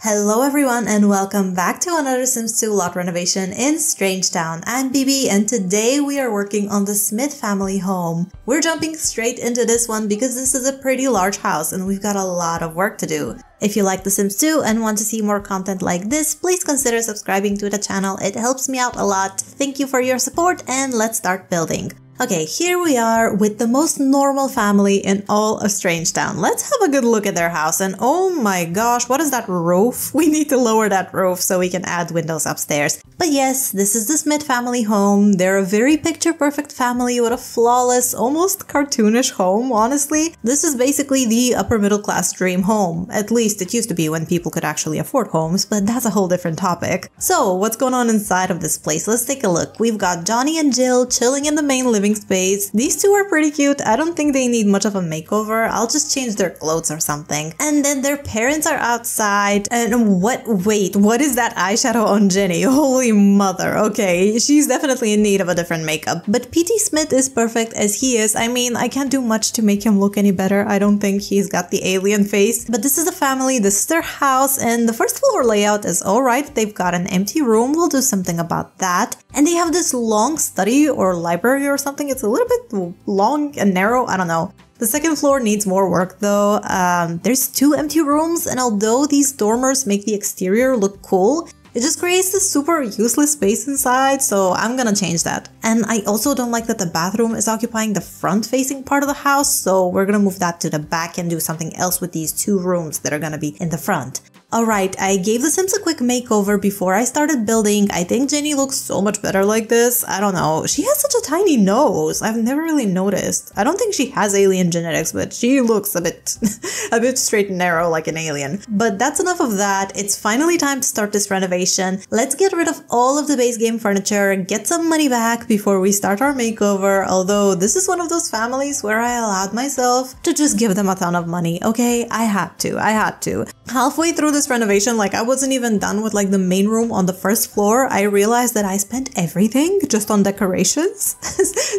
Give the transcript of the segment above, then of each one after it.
Hello everyone and welcome back to another Sims 2 lot renovation in Strangetown. I'm BB and today we are working on the Smith family home. We're jumping straight into this one because this is a pretty large house and we've got a lot of work to do. If you like The Sims 2 and want to see more content like this, please consider subscribing to the channel. It helps me out a lot. Thank you for your support and let's start building. Okay, here we are with the most normal family in all of Strangetown. Let's have a good look at their house and oh my gosh, what is that roof? We need to lower that roof so we can add windows upstairs. But yes, this is the Smith family home. They're a very picture-perfect family with a flawless, almost cartoonish home, honestly. This is basically the upper middle class dream home. At least it used to be when people could actually afford homes, but that's a whole different topic. So, what's going on inside of this place? Let's take a look. We've got Johnny and Jill chilling in the main living space. These two are pretty cute. I don't think they need much of a makeover. I'll just change their clothes or something. And then their parents are outside. And what is that eyeshadow on Jenny? Holy mother. Okay, she's definitely in need of a different makeup. But PT Smith is perfect as he is. I mean, I can't do much to make him look any better. I don't think he's got the alien face. But this is a family, this is their house, and the first floor layout is alright. They've got an empty room. We'll do something about that. And they have this long study or library or something. It's a little bit long and narrow. I don't know. The second floor needs more work though. There's two empty rooms, and although these dormers make the exterior look cool, it just creates this super useless space inside, so I'm gonna change that. And I also don't like that the bathroom is occupying the front-facing part of the house, so we're gonna move that to the back and do something else with these two rooms that are gonna be in the front. Alright, I gave the Sims a quick makeover before I started building. I think Jenny looks so much better like this. I don't know. She has such a tiny nose. I've never really noticed. I don't think she has alien genetics, but she looks a bit straight and narrow like an alien. But that's enough of that. It's finally time to start this renovation. Let's get rid of all of the base game furniture, get some money back before we start our makeover. Although this is one of those families where I allowed myself to just give them a ton of money. Okay, I had to. Halfway through this renovation, like I wasn't even done with like the main room on the first floor, I realized that I spent everything just on decorations.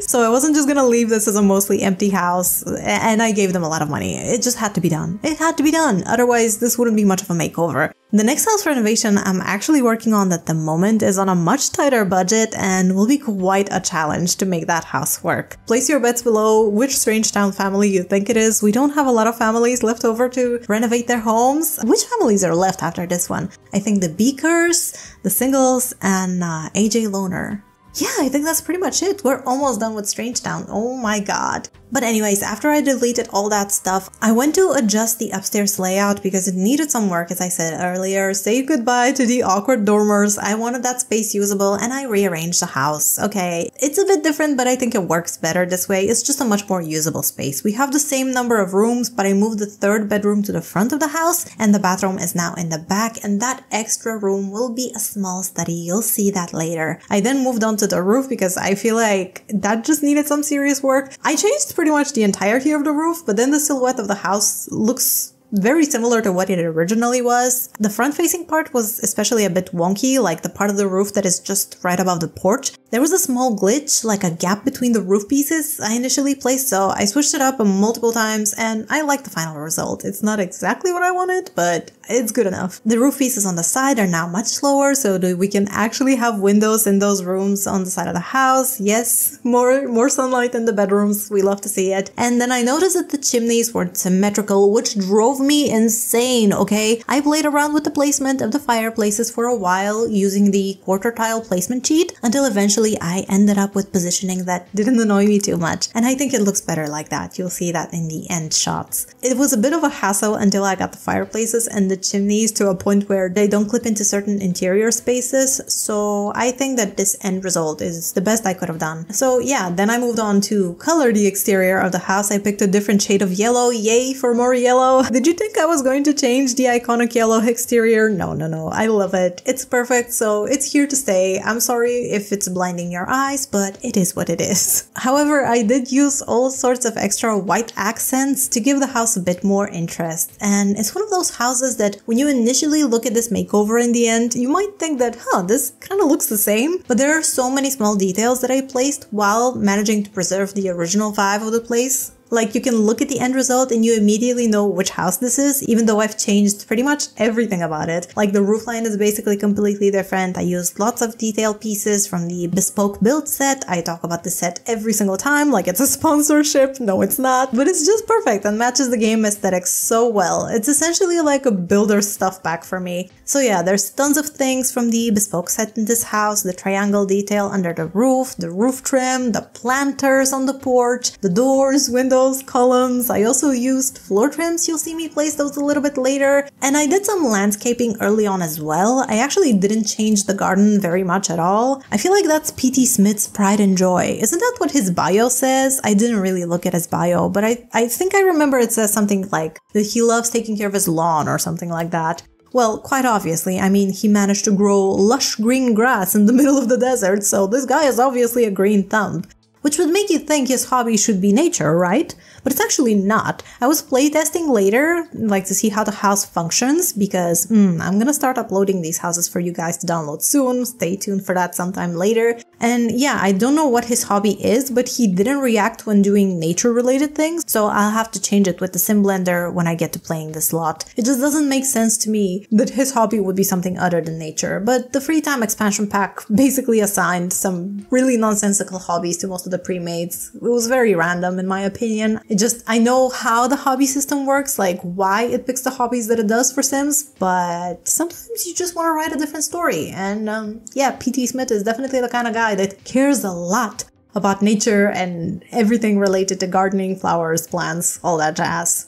So I wasn't just gonna leave this as a mostly empty house, and I gave them a lot of money. It just had to be done. It had to be done. Otherwise, this wouldn't be much of a makeover. The next house renovation I'm actually working on at the moment is on a much tighter budget and will be quite a challenge to make that house work. Place your bets below which Strangetown family you think it is. We don't have a lot of families left over to renovate their homes. Which families are left after this one? I think the Beakers, the Singles, and AJ Loner. Yeah, I think that's pretty much it. We're almost done with Strangetown. Oh my god. But anyways, after I deleted all that stuff, I went to adjust the upstairs layout because it needed some work, as I said earlier. Say goodbye to the awkward dormers. I wanted that space usable and I rearranged the house. Okay, it's a bit different, but I think it works better this way. It's just a much more usable space. We have the same number of rooms, but I moved the third bedroom to the front of the house and the bathroom is now in the back, and that extra room will be a small study. You'll see that later. I then moved on to the roof because I feel like that just needed some serious work. I changed pretty much the entirety of the roof, but then the silhouette of the house looks very similar to what it originally was. The front-facing part was especially a bit wonky, like the part of the roof that is just right above the porch. There was a small glitch, like a gap between the roof pieces I initially placed, so I switched it up multiple times and I like the final result. It's not exactly what I wanted, but it's good enough. The roof pieces on the side are now much lower, so that we can actually have windows in those rooms on the side of the house. Yes, more sunlight in the bedrooms. We love to see it. And then I noticed that the chimneys weren't symmetrical, which drove me insane, okay? I played around with the placement of the fireplaces for a while using the SetQuarterTilePlacement cheat until eventually I ended up with positioning that didn't annoy me too much. And I think it looks better like that. You'll see that in the end shots. It was a bit of a hassle until I got the fireplaces and the chimneys to a point where they don't clip into certain interior spaces. So I think that this end result is the best I could have done. So yeah, then I moved on to color the exterior of the house. I picked a different shade of yellow. Yay for more yellow. Did you think I was going to change the iconic yellow exterior? No. I love it. It's perfect, so it's here to stay. I'm sorry if it's blinding your eyes, but it is what it is. However, I did use all sorts of extra white accents to give the house a bit more interest. And it's one of those houses that when you initially look at this makeover in the end, you might think that, this kind of looks the same. But there are so many small details that I placed while managing to preserve the original vibe of the place. Like, you can look at the end result and you immediately know which house this is, even though I've changed pretty much everything about it. Like, the roofline is basically completely different. I used lots of detail pieces from the bespoke build set. I talk about the set every single time like it's a sponsorship. No, it's not, but it's just perfect and matches the game aesthetic so well. It's essentially like a builder's stuff pack for me. So yeah, there's tons of things from the bespoke set in this house, the triangle detail under the roof trim, the planters on the porch, the doors, windows, columns. I also used floor trims. You'll see me place those a little bit later. And I did some landscaping early on as well. I actually didn't change the garden very much at all. I feel like that's PT Smith's pride and joy. Isn't that what his bio says? I didn't really look at his bio, but I think I remember it says something like that he loves taking care of his lawn or something like that. Well, quite obviously, I mean, he managed to grow lush green grass in the middle of the desert, so this guy is obviously a green thumb. Which would make you think his hobby should be nature, right? But it's actually not. I was playtesting later, like to see how the house functions, because I'm gonna start uploading these houses for you guys to download soon. Stay tuned for that sometime later. And yeah, I don't know what his hobby is, but he didn't react when doing nature-related things, so I'll have to change it with the Sim Blender when I get to playing this lot. It just doesn't make sense to me that his hobby would be something other than nature, but the free time expansion pack basically assigned some really nonsensical hobbies to most of the pre-mates. It was very random in my opinion. I know how the hobby system works, like why it picks the hobbies that it does for Sims, but sometimes you just want to write a different story. And yeah, PT Smith is definitely the kind of guy that cares a lot about nature and everything related to gardening, flowers, plants, all that jazz.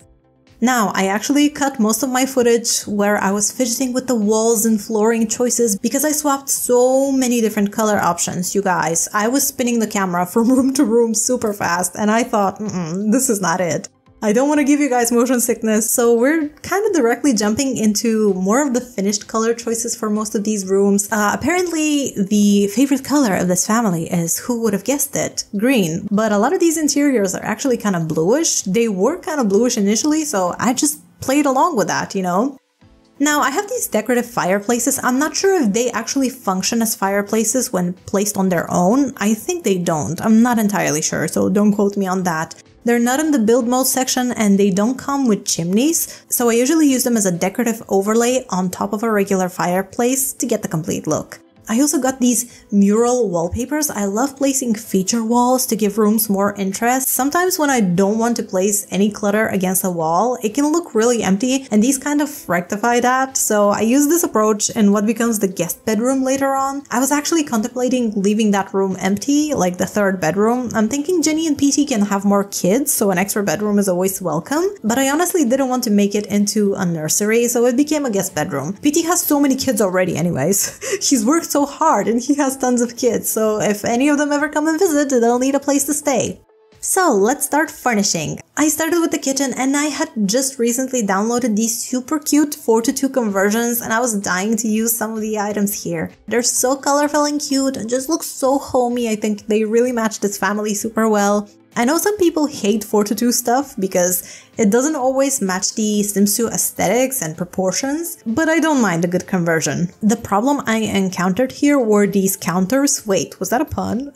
Now, I actually cut most of my footage where I was fidgeting with the walls and flooring choices because I swapped so many different color options, you guys. I was spinning the camera from room to room super fast and I thought, this is not it. I don't want to give you guys motion sickness, so we're kind of directly jumping into more of the finished color choices for most of these rooms. Apparently, the favorite color of this family is, who would have guessed it, green. But a lot of these interiors are actually kind of bluish. They were kind of bluish initially, so I just played along with that, you know? Now, I have these decorative fireplaces. I'm not sure if they actually function as fireplaces when placed on their own. I think they don't. I'm not entirely sure, so don't quote me on that. They're not in the build mode section and they don't come with chimneys, so I usually use them as a decorative overlay on top of a regular fireplace to get the complete look. I also got these mural wallpapers. I love placing feature walls to give rooms more interest. Sometimes when I don't want to place any clutter against a wall, it can look really empty, and these kind of rectify that. So I use this approach in what becomes the guest bedroom later on. I was actually contemplating leaving that room empty, like the third bedroom. I'm thinking Jenny and PT can have more kids, so an extra bedroom is always welcome. But I honestly didn't want to make it into a nursery, so it became a guest bedroom. PT has so many kids already anyways. He's worked so hard and he has tons of kids, so if any of them ever come and visit, they'll need a place to stay. So let's start furnishing. I started with the kitchen and I had just recently downloaded these super cute 4:2 conversions and I was dying to use some of the items here. They're so colorful and cute and just look so homey. I think they really match this family super well. I know some people hate 4:2 stuff because it doesn't always match the Sims 2 aesthetics and proportions, but I don't mind a good conversion. The problem I encountered here were these counters. Wait, was that a pun?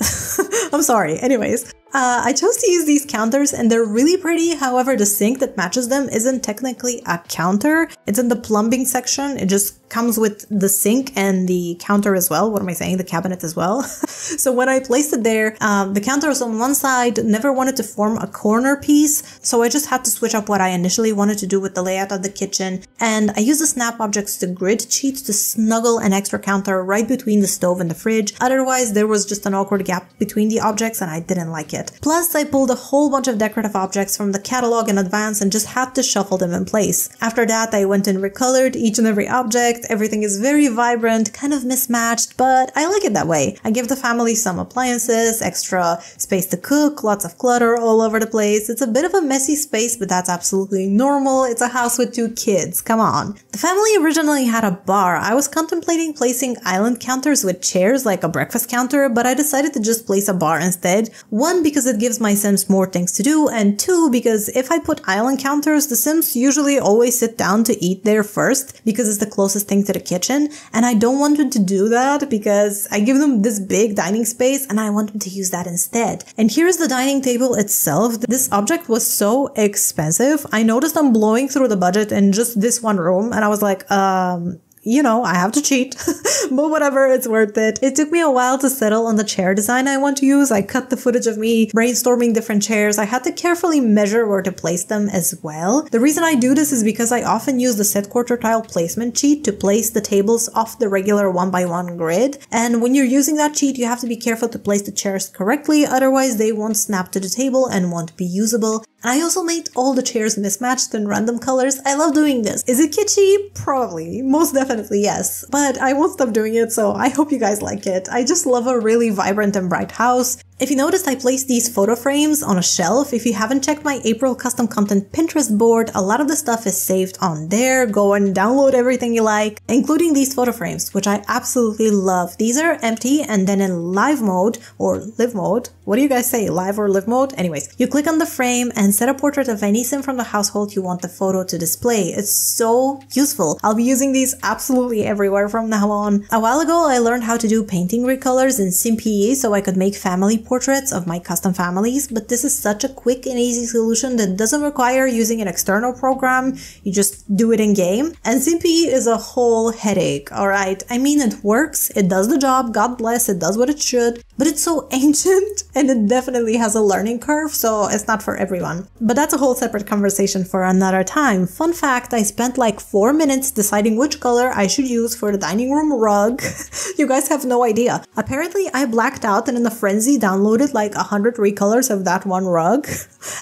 I'm sorry. Anyways, I chose to use these counters and they're really pretty. However, the sink that matches them isn't technically a counter. It's in the plumbing section. It just comes with the sink and the counter as well. What am I saying? The cabinet as well. So when I placed it there, the counter was on one side, never wanted to form a corner piece. So I just had to switch up what I initially wanted to do with the layout of the kitchen. And I used the snapObjectsToGrid cheat to snuggle an extra counter right between the stove and the fridge. Otherwise, there was just an awkward gap between the objects and I didn't like it. Plus, I pulled a whole bunch of decorative objects from the catalog in advance and just had to shuffle them in place. After that, I went and recolored each and every object. Everything is very vibrant, kind of mismatched, but I like it that way. I give the family some appliances, extra space to cook, lots of clutter all over the place. It's a bit of a messy space, but that's absolutely normal. It's a house with 2 kids, come on. The family originally had a bar. I was contemplating placing island counters with chairs like a breakfast counter, but I decided to just place a bar instead. 1, because it gives my Sims more things to do, and 2, because if I put island counters, the Sims usually always sit down to eat there first because it's the closest closest thing to the kitchen, and I don't want them to do that because I give them this big dining space and I want them to use that instead. And here's the dining table itself. This object was so expensive. I noticed I'm blowing through the budget in just this one room, and I was like, you know, I have to cheat, but whatever, it's worth it. It took me a while to settle on the chair design I want to use. I cut the footage of me brainstorming different chairs. I had to carefully measure where to place them as well. The reason I do this is because I often use the SetQuarterTilePlacement cheat to place the tables off the regular 1x1 grid. And when you're using that cheat, you have to be careful to place the chairs correctly, otherwise they won't snap to the table and won't be usable. And I also made all the chairs mismatched in random colors. I love doing this. Is it kitschy? Probably. Most definitely yes. But I won't stop doing it, so I hope you guys like it. I just love a really vibrant and bright house. If you noticed, I placed these photo frames on a shelf. If you haven't checked my April custom content Pinterest board, a lot of the stuff is saved on there. Go and download everything you like, including these photo frames, which I absolutely love. These are empty, and then in live mode or live mode, what do you guys say, live or live mode? Anyways, you click on the frame and set a portrait of any sim from the household you want the photo to display. It's so useful. I'll be using these absolutely everywhere from now on. A while ago, I learned how to do painting recolors in SimPE so I could make family portraits of my custom families, but this is such a quick and easy solution that doesn't require using an external program. You just do it in game. And SimPE is a whole headache, alright? I mean, it works, it does the job, God bless, it does what it should, but it's so ancient and it definitely has a learning curve, so it's not for everyone. But that's a whole separate conversation for another time. Fun fact, I spent like 4 minutes deciding which color I should use for the dining room rug. You guys have no idea. Apparently, I blacked out and in a frenzy downloaded like 100 recolors of that one rug.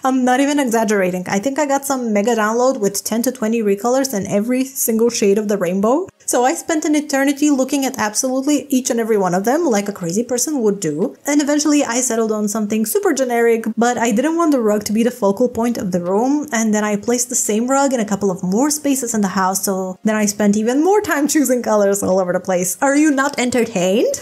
I'm not even exaggerating. I think I got some mega download with 10 to 20 recolors in every single shade of the rainbow. So I spent an eternity looking at absolutely each and every one of them like a crazy person would do. And eventually I settled on something super generic, but I didn't want the rug to be the focal point of the room. And then I placed the same rug in a couple of more spaces in the house. So then I spent even more time choosing colors all over the place. Are you not entertained?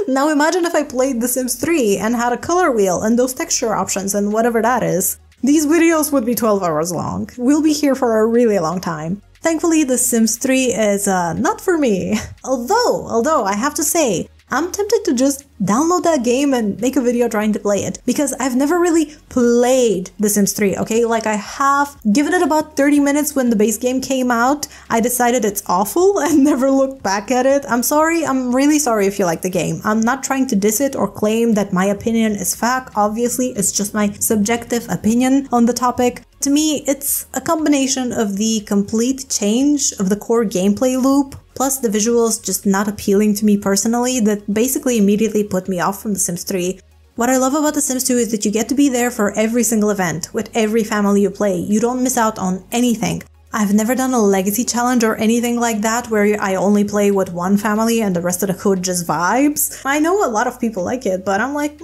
Now imagine if I played The Sims 3 and had a color wheel and those texture options and whatever that is. These videos would be 12 hours long. We'll be here for a really long time. Thankfully, The Sims 3 is not for me. Although I have to say, I'm tempted to just download that game and make a video trying to play it, because I've never really played The Sims 3, okay? Like, I have given it about 30 minutes when the base game came out. I decided it's awful and never looked back at it. I'm sorry, I'm really sorry if you like the game. I'm not trying to diss it or claim that my opinion is fact. Obviously, it's just my subjective opinion on the topic. To me, it's a combination of the complete change of the core gameplay loop, plus the visuals just not appealing to me personally, that basically immediately put me off from The Sims 3. What I love about The Sims 2 is that you get to be there for every single event, with every family you play. You don't miss out on anything. I've never done a legacy challenge or anything like that where I only play with one family and the rest of the code just vibes. I know a lot of people like it, but I'm like,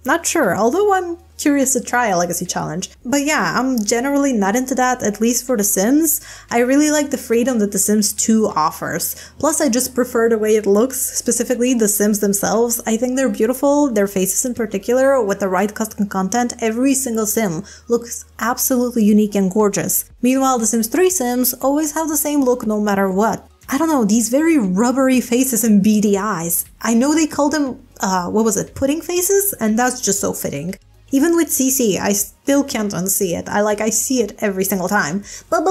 not sure, although I'm curious to try a legacy challenge. But yeah, I'm generally not into that, at least for The Sims. I really like the freedom that The Sims 2 offers. Plus, I just prefer the way it looks, specifically the Sims themselves. I think they're beautiful, their faces in particular. With the right custom content, every single Sim looks absolutely unique and gorgeous. Meanwhile, The Sims 3 Sims always have the same look no matter what. I don't know, these very rubbery faces and beady eyes. I know they call them, pudding faces? And that's just so fitting. Even with CC, I still can't unsee it. I see it every single time. But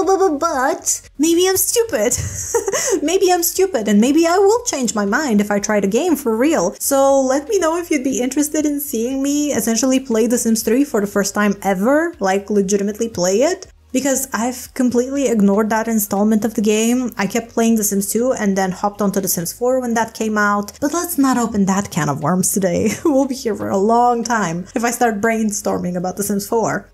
maybe I'm stupid. Maybe I'm stupid, and maybe I will change my mind if I try the game for real. So let me know if you'd be interested in seeing me essentially play The Sims 3 for the first time ever, like legitimately play it. Because I've completely ignored that installment of the game. I kept playing The Sims 2 and then hopped onto The Sims 4 when that came out. But let's not open that can of worms today. We'll be here for a long time if I start brainstorming about The Sims 4.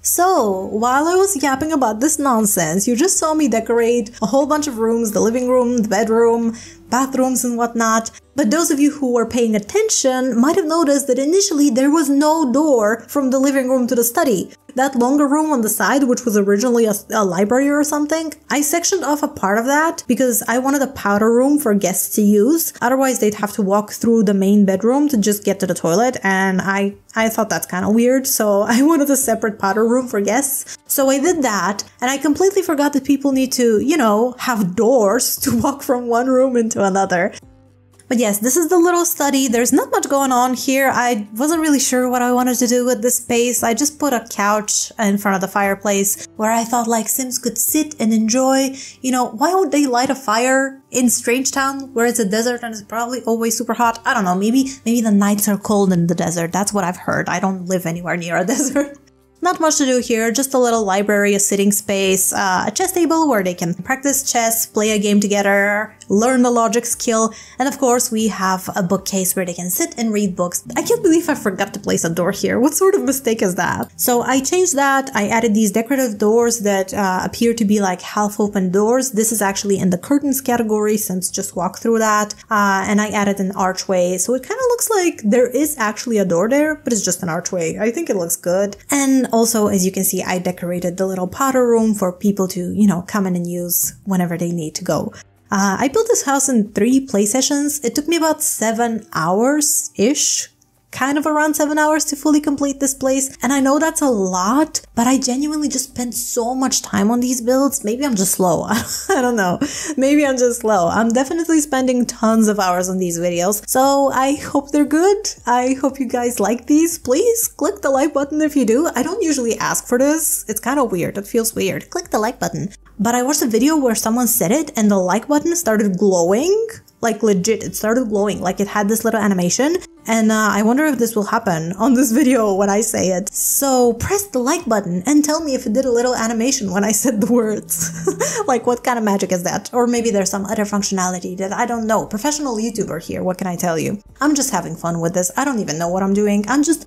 So, while I was yapping about this nonsense, you just saw me decorate a whole bunch of rooms, the living room, the bedroom, bathrooms and whatnot. But those of you who were paying attention might have noticed that initially there was no door from the living room to the study. that longer room on the side, which was originally a library or something, I sectioned off a part of that because I wanted a powder room for guests to use. Otherwise, they'd have to walk through the main bedroom to just get to the toilet, and I thought that's kind of weird, so I wanted a separate powder room for guests. So I did that, and I completely forgot that people need to, you know, have doors to walk from one room into another. But yes, this is the little study. There's not much going on here. I wasn't really sure what I wanted to do with this space. I just put a couch in front of the fireplace where I thought like Sims could sit and enjoy. You know, why would they light a fire in Strangetown where it's a desert and it's probably always super hot? I don't know, maybe the nights are cold in the desert. That's what I've heard. I don't live anywhere near a desert. Not much to do here, just a little library, a sitting space, a chess table where they can practice chess, play a game together, learn the logic skill, and of course we have a bookcase where they can sit and read books. I can't believe I forgot to place a door here. What sort of mistake is that? So I changed that. I added these decorative doors that appear to be like half-open doors. This is actually in the curtains category, since just walk through that. And I added an archway, so it kind of looks like there is actually a door there, but it's just an archway. I think it looks good. And also, as you can see, I decorated the little powder room for people to, you know, come in and use whenever they need to go. I built this house in 3 play sessions. It took me about 7 hours-ish. Kind of around 7 hours to fully complete this place. And I know that's a lot, but I genuinely just spent so much time on these builds. Maybe I'm just slow. I don't know. Maybe I'm just slow. I'm definitely spending tons of hours on these videos. So I hope they're good. I hope you guys like these. Please click the like button if you do. I don't usually ask for this. It's kind of weird. It feels weird. Click the like button. But I watched a video where someone said it and the like button started glowing. Like legit, it started glowing, like it had this little animation. And I wonder if this will happen on this video when I say it. So press the like button and tell me if it did a little animation when I said the words. Like what kind of magic is that? Or maybe there's some other functionality that I don't know. Professional YouTuber here, what can I tell you? I'm just having fun with this. I don't even know what I'm doing. I'm just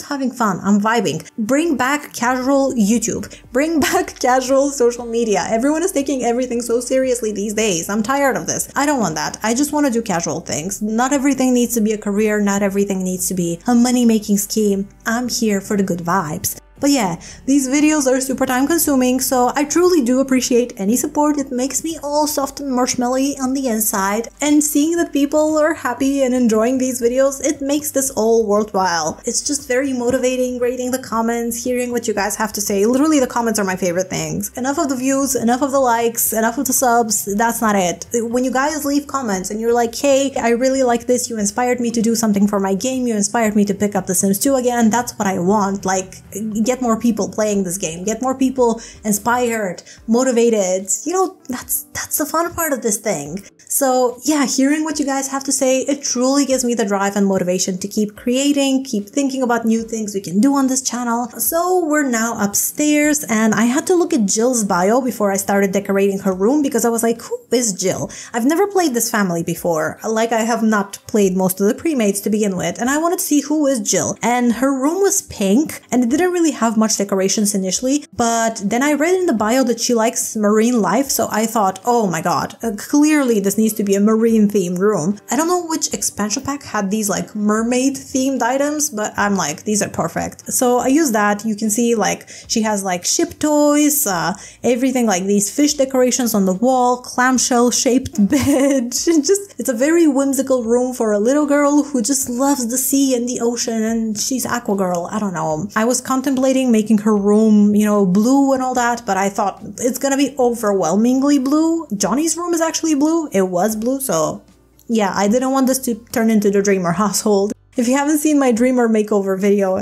having fun. I'm vibing. Bring back casual YouTube. Bring back casual social media. Everyone is taking everything so seriously these days. I'm tired of this. I don't want that. I just want to do casual things. Not everything needs to be a career. Not everything needs to be a money-making scheme. I'm here for the good vibes. But yeah, these videos are super time consuming, so I truly do appreciate any support. It makes me all soft and marshmallowy on the inside, and seeing that people are happy and enjoying these videos, it makes this all worthwhile. It's just very motivating reading the comments, hearing what you guys have to say. Literally, the comments are my favorite things. Enough of the views, enough of the likes, enough of the subs, that's not it. When you guys leave comments and you're like, hey, I really like this, you inspired me to do something for my game, you inspired me to pick up The Sims 2 again, that's what I want. Like, get more people playing this game, get more people inspired, motivated. You know, that's the fun part of this thing. So yeah, hearing what you guys have to say, it truly gives me the drive and motivation to keep creating, keep thinking about new things we can do on this channel. So we're now upstairs, and I had to look at Jill's bio before I started decorating her room because I was like, who is Jill? I've never played this family before. Like, I have not played most of the pre-mates to begin with, and I wanted to see who is Jill. And her room was pink, and it didn't really have much decorations initially, but then I read in the bio that she likes marine life, so I thought, oh my god, clearly this needs to be a marine themed room. I don't know which expansion pack had these like mermaid themed items, but I'm like, these are perfect. So I use that. You can see like she has like ship toys, everything, like these fish decorations on the wall, clamshell shaped bed. It's a very whimsical room for a little girl who just loves the sea and the ocean, and she's aqua girl. I don't know. I was contemplating making her room, you know, blue and all that, but I thought it's gonna be overwhelmingly blue. Johnny's room is actually blue. It was blue, so yeah, I didn't want this to turn into the Dreamer household. If you haven't seen my Dreamer makeover video,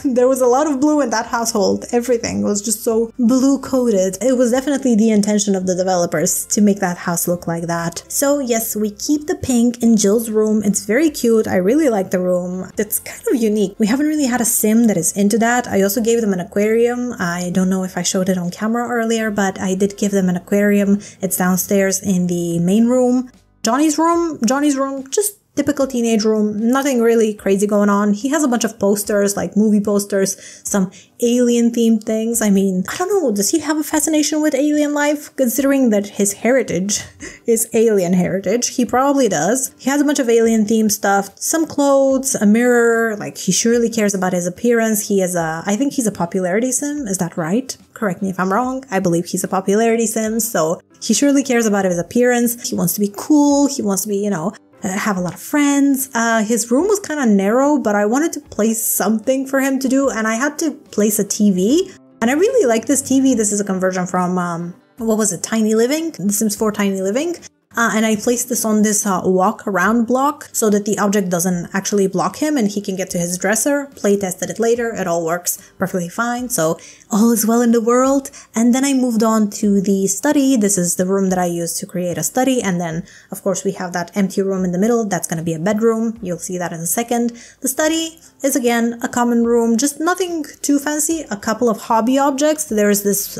there was a lot of blue in that household. Everything was just so blue coated. It was definitely the intention of the developers to make that house look like that. So yes, we keep the pink in Jill's room. It's very cute. I really like the room. It's kind of unique. We haven't really had a sim that is into that. I also gave them an aquarium. I don't know if I showed it on camera earlier, but I did give them an aquarium. It's downstairs in the main room. Johnny's room, just Typical teenage room, nothing really crazy going on. He has a bunch of posters, like movie posters, some alien themed things. I mean, I don't know, does he have a fascination with alien life? Considering that his heritage is alien heritage, he probably does. He has a bunch of alien themed stuff, some clothes, a mirror, like he surely cares about his appearance. He is I think he's a popularity sim, is that right? Correct me if I'm wrong. I believe he's a popularity sim, so he surely cares about his appearance. He wants to be cool, he wants to be, have a lot of friends. His room was kind of narrow, but I wanted to place something for him to do, and I had to place a TV. And I really like this TV. This is a conversion from, what was it, Tiny Living? The Sims 4 Tiny Living. And I placed this on this walk around block so that the object doesn't actually block him and he can get to his dresser. Play tested it later. It all works perfectly fine. So all is well in the world. And then I moved on to the study. This is the room that I used to create a study. And then, of course, we have that empty room in the middle. That's going to be a bedroom. You'll see that in a second. The study is, again, a common room. Just nothing too fancy. A couple of hobby objects. There's this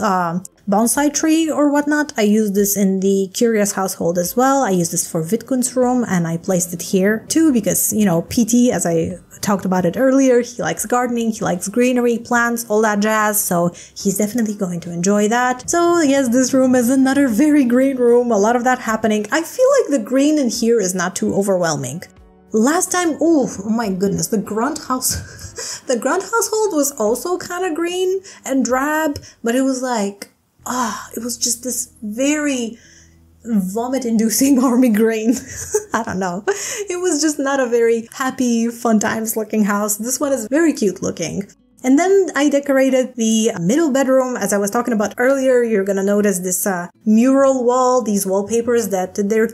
bonsai tree or whatnot. I use this in the Curious household as well. I use this for Vidkun's room and I placed it here too because, PT, as I talked about it earlier, he likes gardening, he likes greenery, plants, all that jazz, so he's definitely going to enjoy that. So yes, this room is another very green room, a lot of that happening. I feel like the green in here is not too overwhelming. Last time, oh my goodness, the Grunt house, the Grunt household was also kind of green and drab, but it was like, it was just this very vomit-inducing army green. I don't know. It was just not a very happy, fun times looking house. This one is very cute looking. And then I decorated the middle bedroom. As I was talking about earlier, you're gonna notice this mural wall, these wallpapers that they're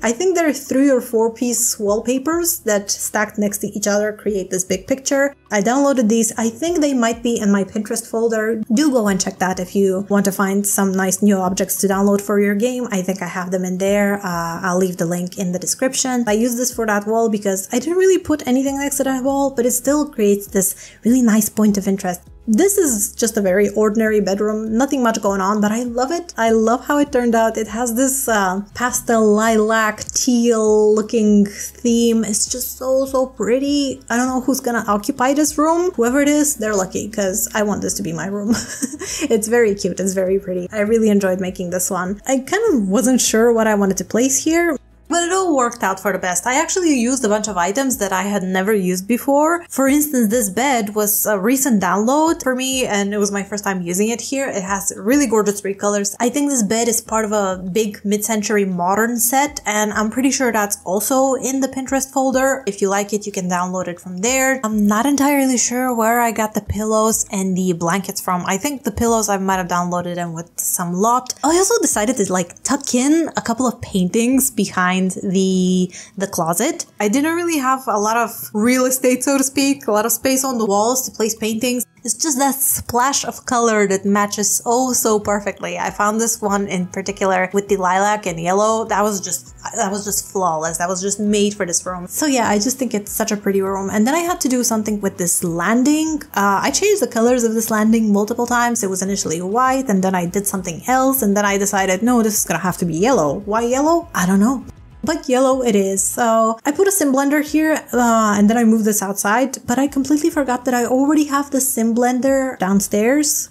I think they're 3 or 4 piece wallpapers that stacked next to each other create this big picture. I downloaded these. I think they might be in my Pinterest folder. Do go and check that if you want to find some nice new objects to download for your game. I think I have them in there. I'll leave the link in the description. I use this for that wall because I didn't really put anything next to that wall, but it still creates this really nice point of interest. This is just a very ordinary bedroom, nothing much going on, but I love it. I love how it turned out. It has this pastel lilac teal looking theme. It's just so pretty. I don't know who's gonna occupy this room. Whoever it is, they're lucky because I want this to be my room. It's very cute. It's very pretty. I really enjoyed making this one. I kind of wasn't sure what I wanted to place here, but it all worked out for the best. I actually used a bunch of items that I had never used before. For instance, this bed was a recent download for me and it was my first time using it here. It has really gorgeous 3 colors. I think this bed is part of a big mid-century modern set and I'm pretty sure that's also in the Pinterest folder. If you like it, you can download it from there. I'm not entirely sure where I got the pillows and the blankets from. I think the pillows I might have downloaded them with some Lot. I also decided to tuck in a couple of paintings behind the closet. I didn't really have a lot of real estate, so to speak, a lot of space on the walls to place paintings. It's just that splash of color that matches oh so perfectly. I found this one in particular with the lilac and yellow. That was just flawless. That was just made for this room. So yeah, I just think it's such a pretty room. And then I had to do something with this landing. I changed the colors of this landing multiple times. It was initially white and then I did something else and then I decided, no, this is gonna have to be yellow. Why yellow? I don't know. But yellow it is. So I put a sim blender here and then I moved this outside, but I completely forgot that I already have the sim blender downstairs.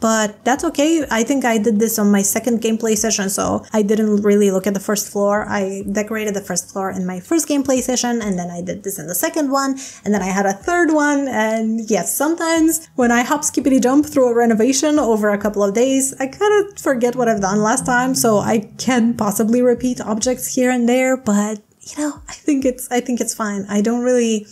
But that's okay. I think I did this on my second gameplay session, so I didn't really look at the first floor. I decorated the first floor in my first gameplay session, and then I did this in the second one, and then I had a third one, and yes, sometimes when I hop skippity jump through a renovation over a couple of days, I kind of forget what I've done last time, so I can possibly repeat objects here and there, but I think it's fine. I don't really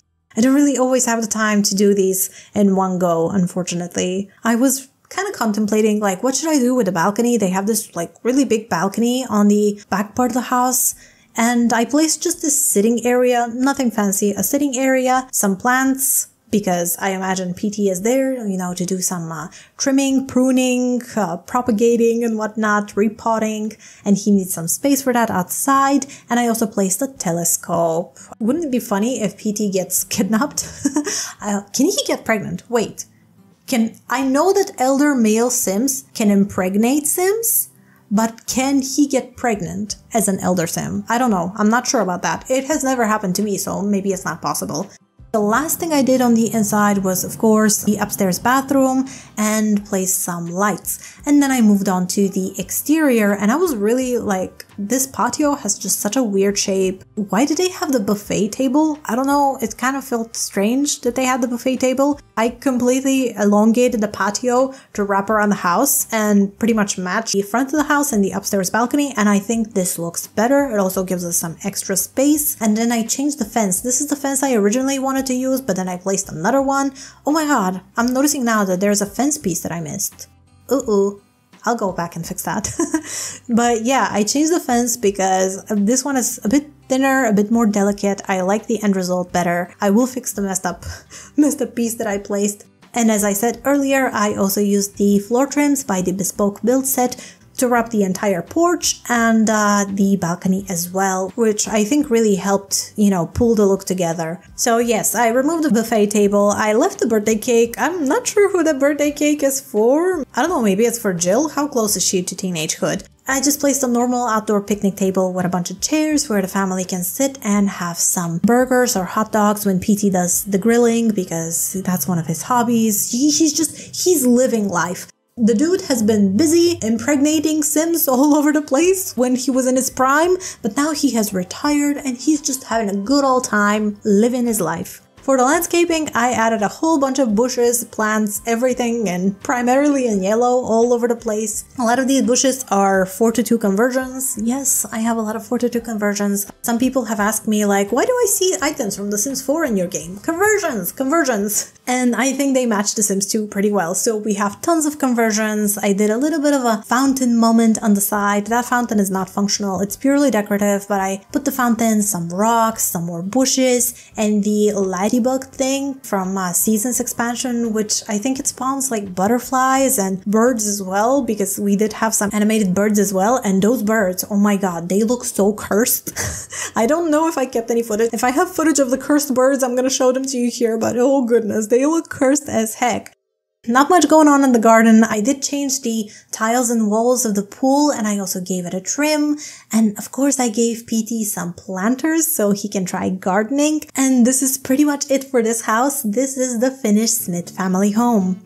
always have the time to do these in one go, unfortunately. I was kind of contemplating, what should I do with the balcony? They have this, really big balcony on the back part of the house. And I placed just this sitting area, nothing fancy, a sitting area, some plants, because I imagine PT is there, to do some trimming, pruning, propagating and whatnot, repotting, and he needs some space for that outside. And I also placed a telescope. Wouldn't it be funny if PT gets kidnapped? Can he get pregnant? Wait. I know that elder male Sims can impregnate Sims, but can he get pregnant as an elder sim? I don't know. I'm not sure about that. It has never happened to me, so maybe it's not possible. The last thing I did on the inside was, of course, the upstairs bathroom and place some lights. And then I moved on to the exterior, and I was really like, this patio has just such a weird shape. Why did they have the buffet table? I don't know, it kind of felt strange that they had the buffet table. I completely elongated the patio to wrap around the house and pretty much match the front of the house and the upstairs balcony, and I think this looks better. It also gives us some extra space. And then I changed the fence. This is the fence I originally wanted to use, but then I placed another one. Oh my god, I'm noticing now that there's a fence piece that I missed. Ooh. I'll go back and fix that. But yeah, I changed the fence because this one is a bit thinner, a bit more delicate. I like the end result better. I will fix the messed up piece that I placed. And as I said earlier, I also used the floor trims by the Bespoke Build set to wrap the entire porch and the balcony as well, which I think really helped, you know, pull the look together. So yes, I removed the buffet table, I left the birthday cake. I'm not sure who the birthday cake is for. I don't know, maybe it's for Jill? How close is she to teenagehood? I just placed a normal outdoor picnic table with a bunch of chairs where the family can sit and have some burgers or hot dogs when PT does the grilling, because that's one of his hobbies. He's living life. The dude has been busy impregnating Sims all over the place when he was in his prime, but now he has retired and he's just having a good old time living his life. For the landscaping, I added a whole bunch of bushes, plants, everything, and primarily in yellow all over the place. A lot of these bushes are 4:2 conversions. Yes, I have a lot of 4:2 conversions. Some people have asked me like, why do I see items from The Sims 4 in your game? Conversions! And I think they match The Sims 2 pretty well. So we have tons of conversions. I did a little bit of a fountain moment on the side. That fountain is not functional, it's purely decorative, but I put the fountain, some rocks, some more bushes, and the ladybug thing from Seasons expansion, which I think it spawns like butterflies and birds as well, because we did have some animated birds as well, and those birds, oh my god, they look so cursed. I don't know if I kept any footage. If I have footage of the cursed birds, I'm gonna show them to you here, but oh goodness, they look cursed as heck. Not much going on in the garden. I did change the tiles and walls of the pool, and I also gave it a trim. And of course I gave PT some planters so he can try gardening. And this is pretty much it for this house. This is the finished Smith family home.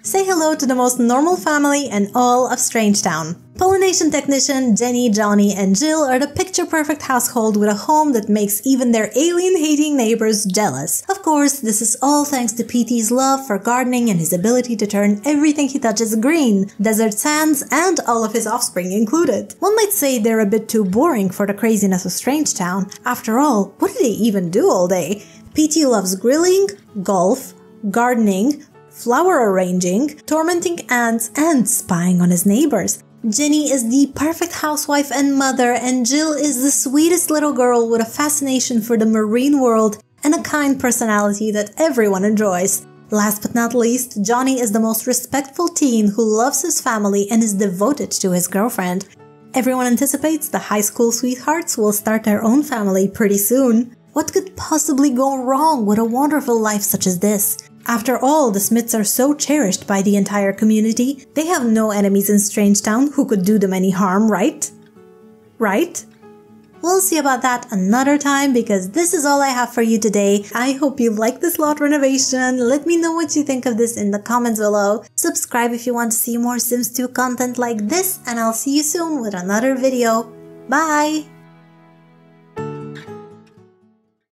Say hello to the most normal family in all of Strangetown. Pollination technician Jenny, Johnny, and Jill are the picture-perfect household with a home that makes even their alien-hating neighbors jealous. Of course, this is all thanks to PT's love for gardening and his ability to turn everything he touches green, desert sands, and all of his offspring included. One might say they're a bit too boring for the craziness of Strangetown. After all, what do they even do all day? PT loves grilling, golf, gardening, flower arranging, tormenting ants, and spying on his neighbors. Jenny is the perfect housewife and mother, and Jill is the sweetest little girl with a fascination for the marine world and a kind personality that everyone enjoys. Last but not least, Johnny is the most respectful teen who loves his family and is devoted to his girlfriend. Everyone anticipates the high school sweethearts will start their own family pretty soon. What could possibly go wrong with a wonderful life such as this? After all, the Smiths are so cherished by the entire community. They have no enemies in Strangetown who could do them any harm, right? Right? We'll see about that another time, because this is all I have for you today. I hope you like this lot renovation. Let me know what you think of this in the comments below. Subscribe if you want to see more Sims 2 content like this, and I'll see you soon with another video. Bye!